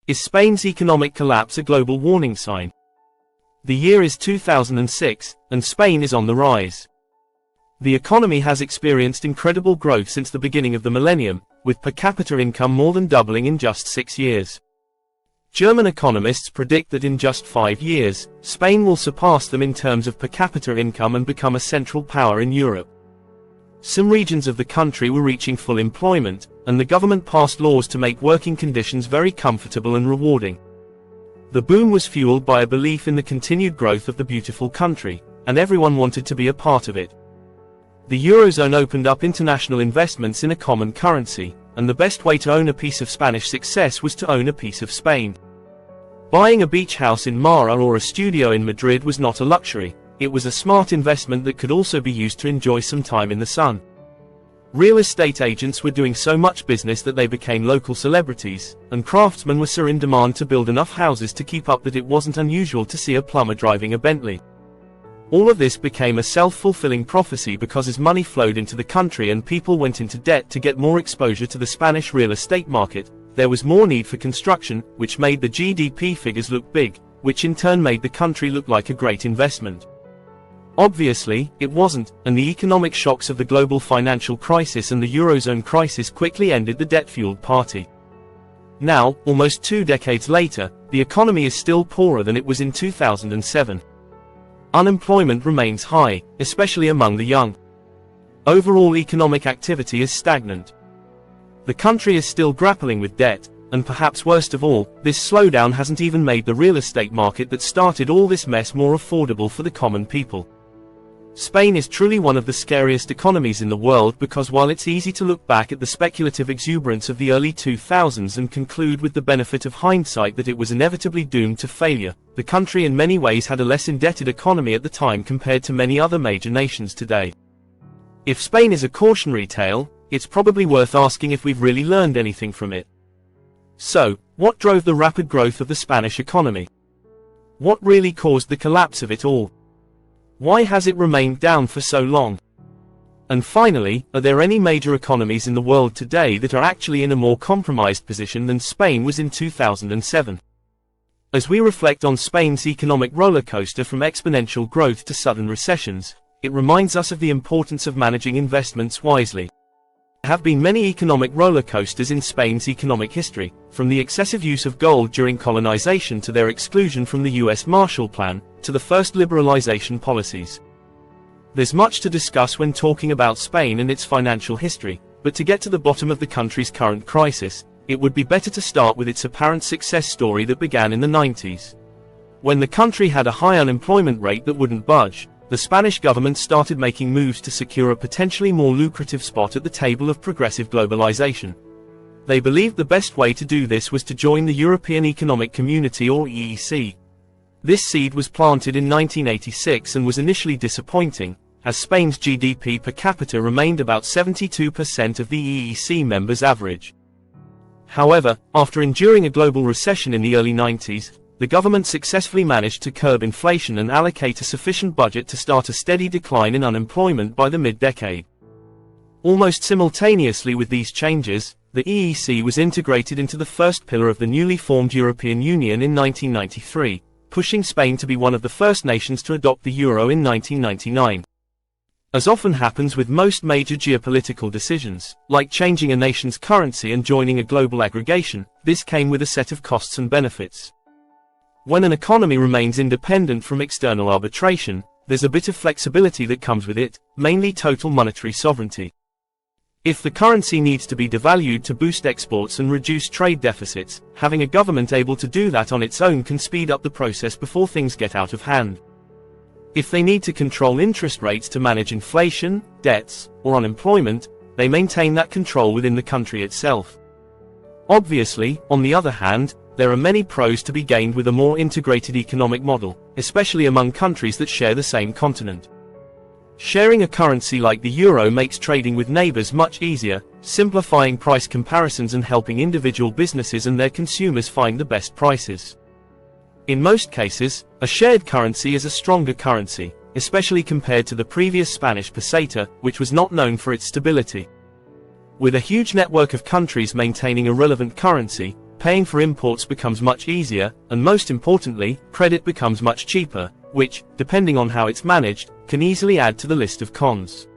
Is Spain's economic collapse a global warning sign? The year is 2006, and Spain is on the rise. The economy has experienced incredible growth since the beginning of the millennium, with per capita income more than doubling in just 6 years. German economists predict that in just 5 years, Spain will surpass them in terms of per capita income and become a central power in Europe. Some regions of the country were reaching full employment, and the government passed laws to make working conditions very comfortable and rewarding. The boom was fueled by a belief in the continued growth of the beautiful country, and everyone wanted to be a part of it. The Eurozone opened up international investments in a common currency, and the best way to own a piece of Spanish success was to own a piece of Spain. Buying a beach house in Mara or a studio in Madrid was not a luxury, it was a smart investment that could also be used to enjoy some time in the sun. Real estate agents were doing so much business that they became local celebrities, and craftsmen were so in demand to build enough houses to keep up that it wasn't unusual to see a plumber driving a Bentley. All of this became a self-fulfilling prophecy because as money flowed into the country and people went into debt to get more exposure to the Spanish real estate market, there was more need for construction, which made the GDP figures look big, which in turn made the country look like a great investment. Obviously, it wasn't, and the economic shocks of the global financial crisis and the Eurozone crisis quickly ended the debt-fueled party. Now, almost 2 decades later, the economy is still poorer than it was in 2007. Unemployment remains high, especially among the young. Overall economic activity is stagnant. The country is still grappling with debt, and perhaps worst of all, this slowdown hasn't even made the real estate market that started all this mess more affordable for the common people. Spain is truly one of the scariest economies in the world because while it's easy to look back at the speculative exuberance of the early 2000s and conclude with the benefit of hindsight that it was inevitably doomed to failure, the country in many ways had a less indebted economy at the time compared to many other major nations today. If Spain is a cautionary tale, it's probably worth asking if we've really learned anything from it. So, what drove the rapid growth of the Spanish economy? What really caused the collapse of it all? Why has it remained down for so long? And finally, are there any major economies in the world today that are actually in a more compromised position than Spain was in 2007? As we reflect on Spain's economic roller coaster from exponential growth to sudden recessions, it reminds us of the importance of managing investments wisely. There have been many economic roller coasters in Spain's economic history, from the excessive use of gold during colonization to their exclusion from the US Marshall Plan, to the first liberalization policies. There's much to discuss when talking about Spain and its financial history, but to get to the bottom of the country's current crisis, it would be better to start with its apparent success story that began in the 90s. When the country had a high unemployment rate that wouldn't budge, the Spanish government started making moves to secure a potentially more lucrative spot at the table of progressive globalization. They believed the best way to do this was to join the European Economic Community or EEC. This seed was planted in 1986 and was initially disappointing, as Spain's GDP per capita remained about 72% of the EEC members' average. However, after enduring a global recession in the early 90s, the government successfully managed to curb inflation and allocate a sufficient budget to start a steady decline in unemployment by the mid-decade. Almost simultaneously with these changes, the EEC was integrated into the first pillar of the newly formed European Union in 1993, pushing Spain to be one of the first nations to adopt the euro in 1999. As often happens with most major geopolitical decisions, like changing a nation's currency and joining a global aggregation, this came with a set of costs and benefits. When an economy remains independent from external arbitration, there's a bit of flexibility that comes with it, mainly total monetary sovereignty. If the currency needs to be devalued to boost exports and reduce trade deficits, having a government able to do that on its own can speed up the process before things get out of hand. If they need to control interest rates to manage inflation, debts, or unemployment, they maintain that control within the country itself. Obviously, on the other hand, there are many pros to be gained with a more integrated economic model, especially among countries that share the same continent. Sharing a currency like the euro makes trading with neighbors much easier, simplifying price comparisons and helping individual businesses and their consumers find the best prices. In most cases, a shared currency is a stronger currency, especially compared to the previous Spanish peseta, which was not known for its stability. With a huge network of countries maintaining a relevant currency, paying for imports becomes much easier, and most importantly, credit becomes much cheaper, which, depending on how it's managed, can easily add to the list of cons.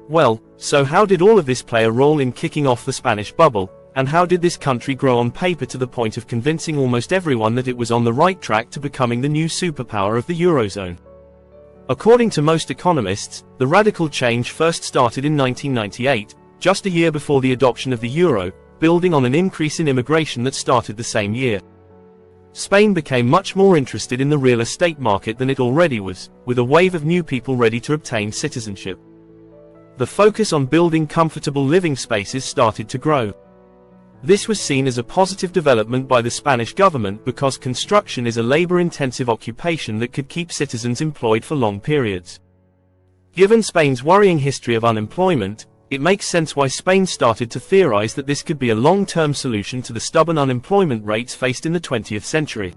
Well, so how did all of this play a role in kicking off the Spanish bubble, and how did this country grow on paper to the point of convincing almost everyone that it was on the right track to becoming the new superpower of the Eurozone? According to most economists, the radical change first started in 1998, just a year before the adoption of the euro, building on an increase in immigration that started the same year. Spain became much more interested in the real estate market than it already was, with a wave of new people ready to obtain citizenship. The focus on building comfortable living spaces started to grow. This was seen as a positive development by the Spanish government because construction is a labor-intensive occupation that could keep citizens employed for long periods. Given Spain's worrying history of unemployment, it makes sense why Spain started to theorize that this could be a long-term solution to the stubborn unemployment rates faced in the 20th century.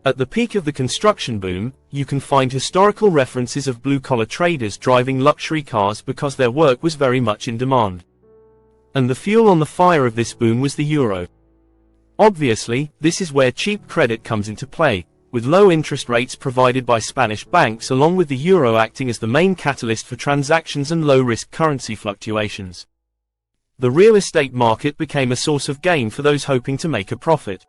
At the peak of the construction boom, you can find historical references of blue-collar traders driving luxury cars because their work was very much in demand. And the fuel on the fire of this boom was the euro. Obviously, this is where cheap credit comes into play, with low interest rates provided by Spanish banks along with the euro acting as the main catalyst for transactions and low-risk currency fluctuations. The real estate market became a source of gain for those hoping to make a profit.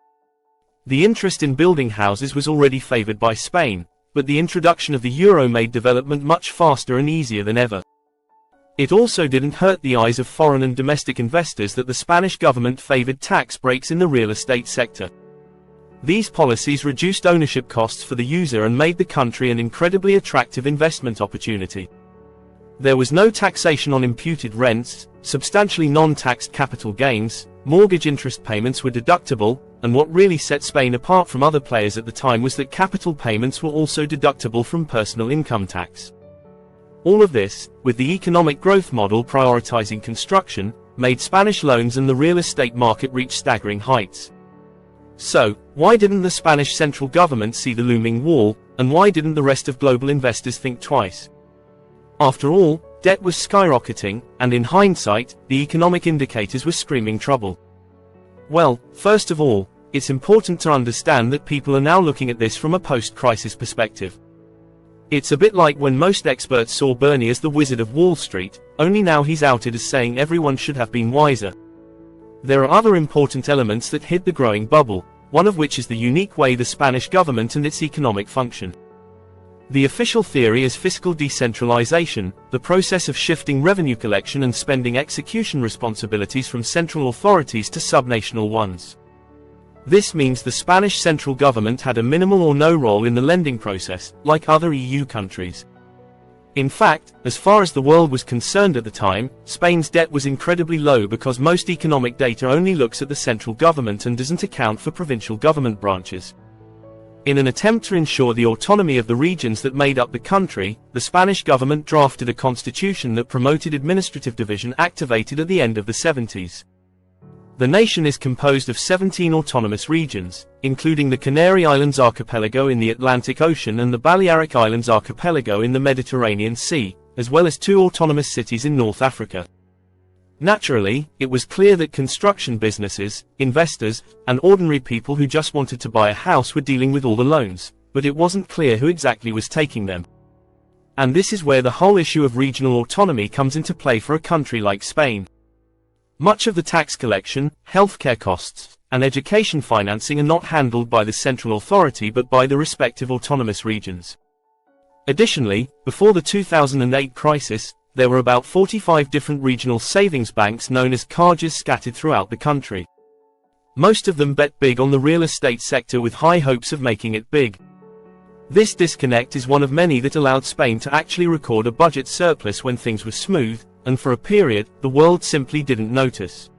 The interest in building houses was already favored by Spain, but the introduction of the euro made development much faster and easier than ever. It also didn't hurt the eyes of foreign and domestic investors that the Spanish government favored tax breaks in the real estate sector. These policies reduced ownership costs for the user and made the country an incredibly attractive investment opportunity. There was no taxation on imputed rents, substantially non-taxed capital gains, mortgage interest payments were deductible, and what really set Spain apart from other players at the time was that capital payments were also deductible from personal income tax. All of this, with the economic growth model prioritizing construction, made Spanish loans and the real estate market reach staggering heights. So, why didn't the Spanish central government see the looming wall, and why didn't the rest of global investors think twice? After all, debt was skyrocketing, and in hindsight, the economic indicators were screaming trouble. Well, first of all, it's important to understand that people are now looking at this from a post-crisis perspective. It's a bit like when most experts saw Bernie as the Wizard of Wall Street, only now he's outed as saying everyone should have been wiser. There are other important elements that hid the growing bubble, one of which is the unique way the Spanish government and its economic function. The official theory is fiscal decentralization, the process of shifting revenue collection and spending execution responsibilities from central authorities to subnational ones. This means the Spanish central government had a minimal or no role in the lending process, like other EU countries. In fact, as far as the world was concerned at the time, Spain's debt was incredibly low because most economic data only looks at the central government and doesn't account for provincial government branches. In an attempt to ensure the autonomy of the regions that made up the country, the Spanish government drafted a constitution that promoted administrative division activated at the end of the 70s. The nation is composed of 17 autonomous regions, including the Canary Islands archipelago in the Atlantic Ocean and the Balearic Islands archipelago in the Mediterranean Sea, as well as 2 autonomous cities in North Africa. Naturally, it was clear that construction businesses, investors, and ordinary people who just wanted to buy a house were dealing with all the loans, but it wasn't clear who exactly was taking them. And this is where the whole issue of regional autonomy comes into play for a country like Spain. Much of the tax collection, healthcare costs, and education financing are not handled by the central authority but by the respective autonomous regions. Additionally, before the 2008 crisis, there were about 45 different regional savings banks known as cajas scattered throughout the country. Most of them bet big on the real estate sector with high hopes of making it big. This disconnect is one of many that allowed Spain to actually record a budget surplus when things were smooth, and for a period, the world simply didn't notice.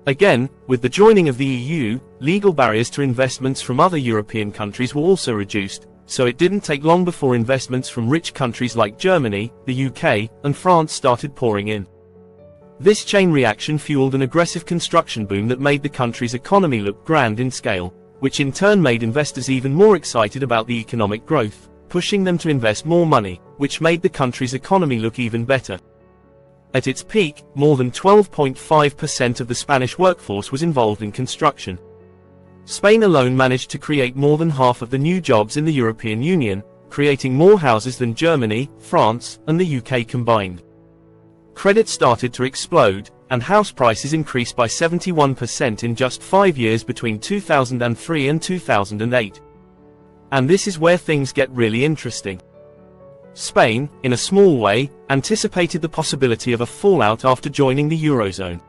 Again, with the joining of the EU, legal barriers to investments from other European countries were also reduced, so it didn't take long before investments from rich countries like Germany, the UK, and France started pouring in. This chain reaction fueled an aggressive construction boom that made the country's economy look grand in scale, which in turn made investors even more excited about the economic growth, pushing them to invest more money, which made the country's economy look even better. At its peak, more than 12.5% of the Spanish workforce was involved in construction. Spain alone managed to create more than half of the new jobs in the European Union, creating more houses than Germany, France, and the UK combined. Credit started to explode, and house prices increased by 71% in just 5 years between 2003 and 2008. And this is where things get really interesting. Spain, in a small way, anticipated the possibility of a fallout after joining the Eurozone.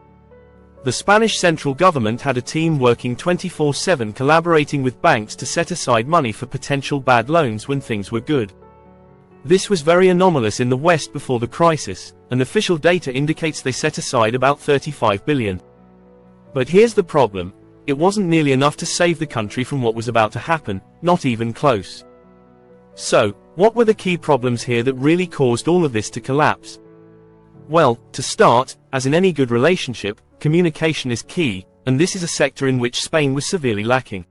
The Spanish central government had a team working 24/7 collaborating with banks to set aside money for potential bad loans when things were good. This was very anomalous in the West before the crisis, and official data indicates they set aside about 35 billion. But here's the problem: it wasn't nearly enough to save the country from what was about to happen, not even close. So, what were the key problems here that really caused all of this to collapse? Well, to start, as in any good relationship, communication is key, and this is a sector in which Spain was severely lacking.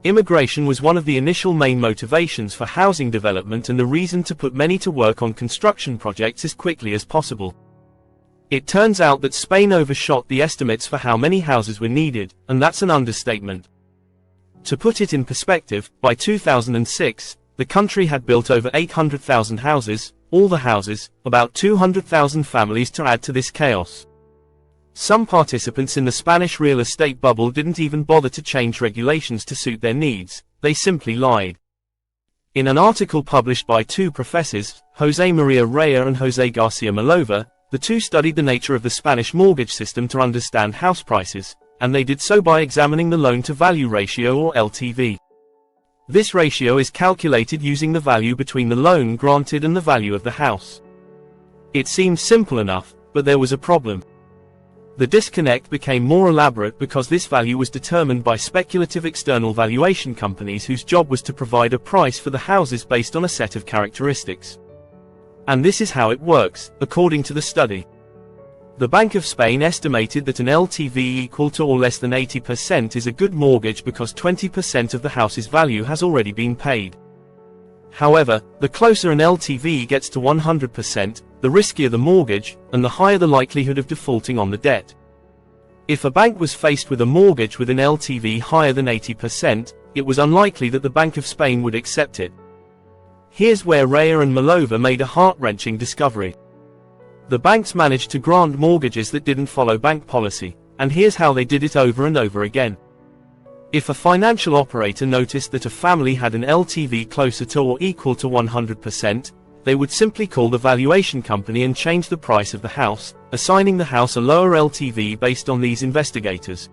Immigration was one of the initial main motivations for housing development and the reason to put many to work on construction projects as quickly as possible. It turns out that Spain overshot the estimates for how many houses were needed, and that's an understatement. To put it in perspective, by 2006, the country had built over 800,000 houses, all the houses, about 200,000 families to add to this chaos. Some participants in the Spanish real estate bubble didn't even bother to change regulations to suit their needs, they simply lied. In an article published by two professors, José María Rea and José García Malova, the two studied the nature of the Spanish mortgage system to understand house prices, and they did so by examining the loan-to-value ratio or LTV. This ratio is calculated using the value between the loan granted and the value of the house. It seemed simple enough, but there was a problem. The disconnect became more elaborate because this value was determined by speculative external valuation companies whose job was to provide a price for the houses based on a set of characteristics. And this is how it works, according to the study. The Bank of Spain estimated that an LTV equal to or less than 80% is a good mortgage because 20% of the house's value has already been paid. However, the closer an LTV gets to 100%, the riskier the mortgage, and the higher the likelihood of defaulting on the debt. If a bank was faced with a mortgage with an LTV higher than 80%, it was unlikely that the Bank of Spain would accept it. Here's where Rea and Malova made a heart-wrenching discovery. The banks managed to grant mortgages that didn't follow bank policy, and here's how they did it over and over again. If a financial operator noticed that a family had an LTV closer to or equal to 100%, they would simply call the valuation company and change the price of the house, assigning the house a lower LTV based on these investigators.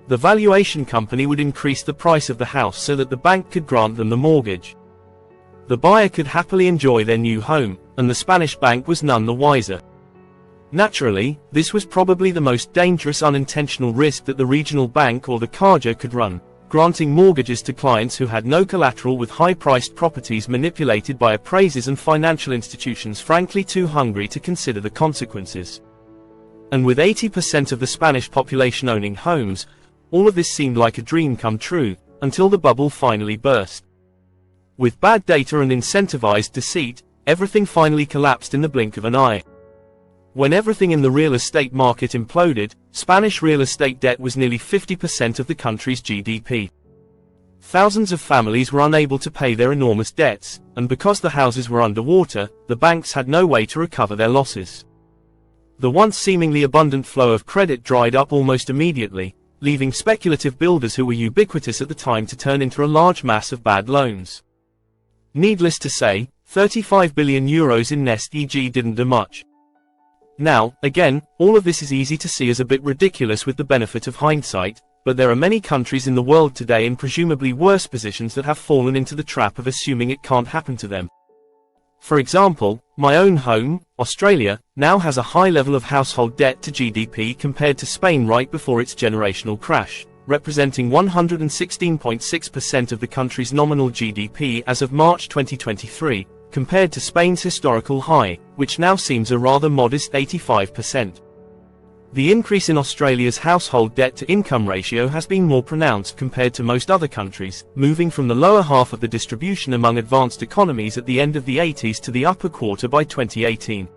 The valuation company would increase the price of the house so that the bank could grant them the mortgage. The buyer could happily enjoy their new home, and the Spanish bank was none the wiser. Naturally, this was probably the most dangerous unintentional risk that the regional bank or the Caja could run, granting mortgages to clients who had no collateral with high-priced properties manipulated by appraisers and financial institutions frankly too hungry to consider the consequences. And with 80% of the Spanish population owning homes, all of this seemed like a dream come true, until the bubble finally burst. With bad data and incentivized deceit, everything finally collapsed in the blink of an eye. When everything in the real estate market imploded, Spanish real estate debt was nearly 50% of the country's GDP. Thousands of families were unable to pay their enormous debts, and because the houses were underwater, the banks had no way to recover their losses. The once seemingly abundant flow of credit dried up almost immediately, leaving speculative builders who were ubiquitous at the time to turn into a large mass of bad loans. Needless to say, 35 billion euros in Nest EG didn't do much. Now, again, all of this is easy to see as a bit ridiculous with the benefit of hindsight, but there are many countries in the world today in presumably worse positions that have fallen into the trap of assuming it can't happen to them. For example, my own home, Australia, now has a high level of household debt to GDP compared to Spain right before its generational crash, representing 116.6% of the country's nominal GDP as of March 2023, compared to Spain's historical high, which now seems a rather modest 85%. The increase in Australia's household debt-to-income ratio has been more pronounced compared to most other countries, moving from the lower half of the distribution among advanced economies at the end of the 80s to the upper quarter by 2018.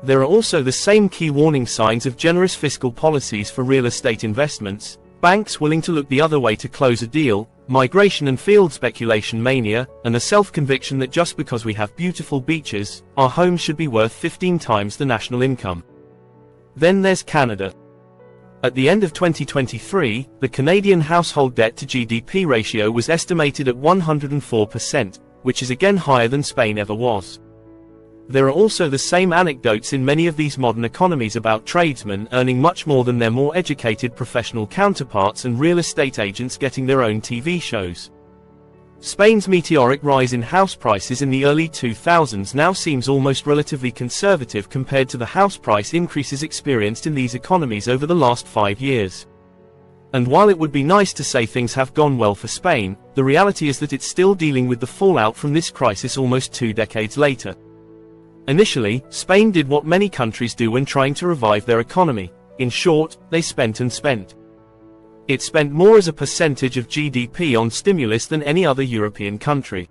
There are also the same key warning signs of generous fiscal policies for real estate investments, banks willing to look the other way to close a deal, migration and field speculation mania, and a self-conviction that just because we have beautiful beaches, our homes should be worth 15 times the national income. Then there's Canada. At the end of 2023, the Canadian household debt to GDP ratio was estimated at 104%, which is again higher than Spain ever was. There are also the same anecdotes in many of these modern economies about tradesmen earning much more than their more educated professional counterparts and real estate agents getting their own TV shows. Spain's meteoric rise in house prices in the early 2000s now seems almost relatively conservative compared to the house price increases experienced in these economies over the last 5 years. And while it would be nice to say things have gone well for Spain, the reality is that it's still dealing with the fallout from this crisis almost 2 decades later. Initially, Spain did what many countries do when trying to revive their economy. In short, they spent and spent. It spent more as a percentage of GDP on stimulus than any other European country.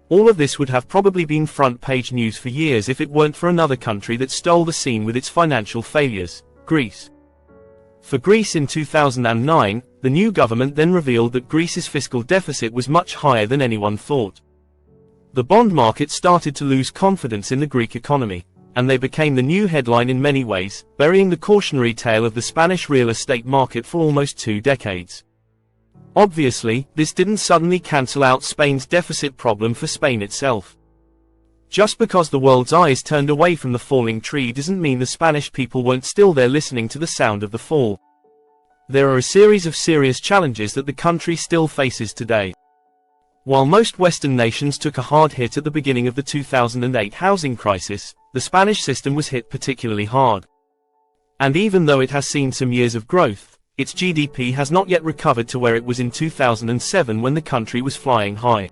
All of this would have probably been front-page news for years if it weren't for another country that stole the scene with its financial failures: Greece. For Greece in 2009, the new government then revealed that Greece's fiscal deficit was much higher than anyone thought. The bond market started to lose confidence in the Greek economy, and they became the new headline in many ways, burying the cautionary tale of the Spanish real estate market for almost 2 decades. Obviously, this didn't suddenly cancel out Spain's deficit problem for Spain itself. Just because the world's eyes turned away from the falling tree doesn't mean the Spanish people weren't still there listening to the sound of the fall. There are a series of serious challenges that the country still faces today. While most Western nations took a hard hit at the beginning of the 2008 housing crisis, the Spanish system was hit particularly hard. And even though it has seen some years of growth, its GDP has not yet recovered to where it was in 2007 when the country was flying high.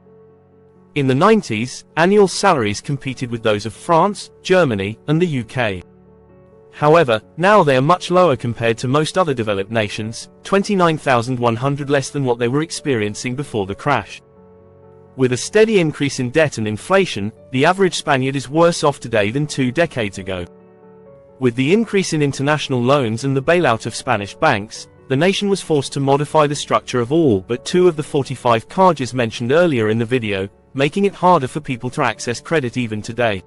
In the 90s, annual salaries competed with those of France, Germany, and the UK. However, now they are much lower compared to most other developed nations, 29,100 less than what they were experiencing before the crash. With a steady increase in debt and inflation, the average Spaniard is worse off today than 2 decades ago. With the increase in international loans and the bailout of Spanish banks, the nation was forced to modify the structure of all but 2 of the 45 cajas mentioned earlier in the video, making it harder for people to access credit even today.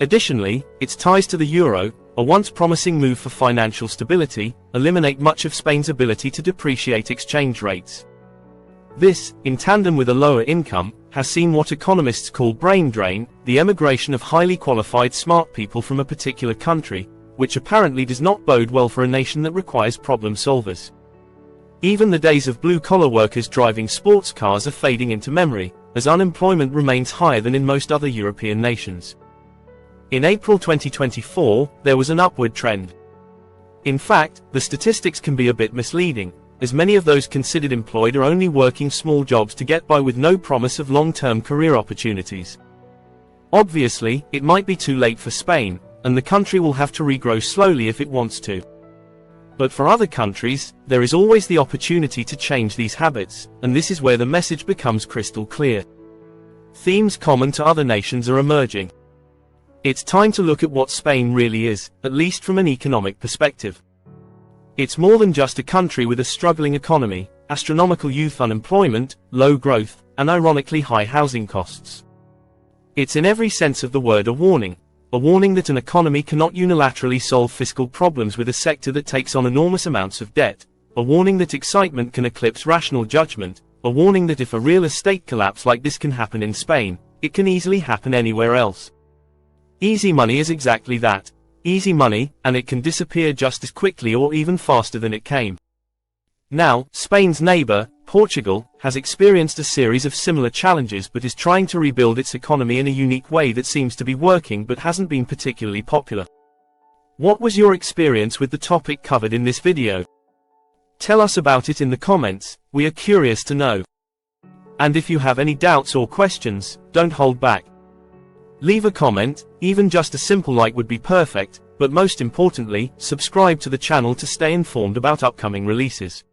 Additionally, its ties to the euro, a once promising move for financial stability, eliminate much of Spain's ability to depreciate exchange rates. This, in tandem with a lower income, has seen what economists call brain drain, the emigration of highly qualified smart people from a particular country, which apparently does not bode well for a nation that requires problem solvers. Even the days of blue-collar workers driving sports cars are fading into memory, as unemployment remains higher than in most other European nations. In April 2024, there was an upward trend. In fact, the statistics can be a bit misleading, as many of those considered employed are only working small jobs to get by with no promise of long-term career opportunities. Obviously, it might be too late for Spain, and the country will have to regrow slowly if it wants to. But for other countries, there is always the opportunity to change these habits, and this is where the message becomes crystal clear. Themes common to other nations are emerging. It's time to look at what Spain really is, at least from an economic perspective. It's more than just a country with a struggling economy, astronomical youth unemployment, low growth, and ironically high housing costs. It's in every sense of the word a warning that an economy cannot unilaterally solve fiscal problems with a sector that takes on enormous amounts of debt, a warning that excitement can eclipse rational judgment, a warning that if a real estate collapse like this can happen in Spain, it can easily happen anywhere else. Easy money is exactly that. Easy money, and it can disappear just as quickly or even faster than it came. Now, Spain's neighbor, Portugal, has experienced a series of similar challenges but is trying to rebuild its economy in a unique way that seems to be working but hasn't been particularly popular. What was your experience with the topic covered in this video? Tell us about it in the comments, we are curious to know. And if you have any doubts or questions, don't hold back. Leave a comment, even just a simple like would be perfect, but most importantly, subscribe to the channel to stay informed about upcoming releases.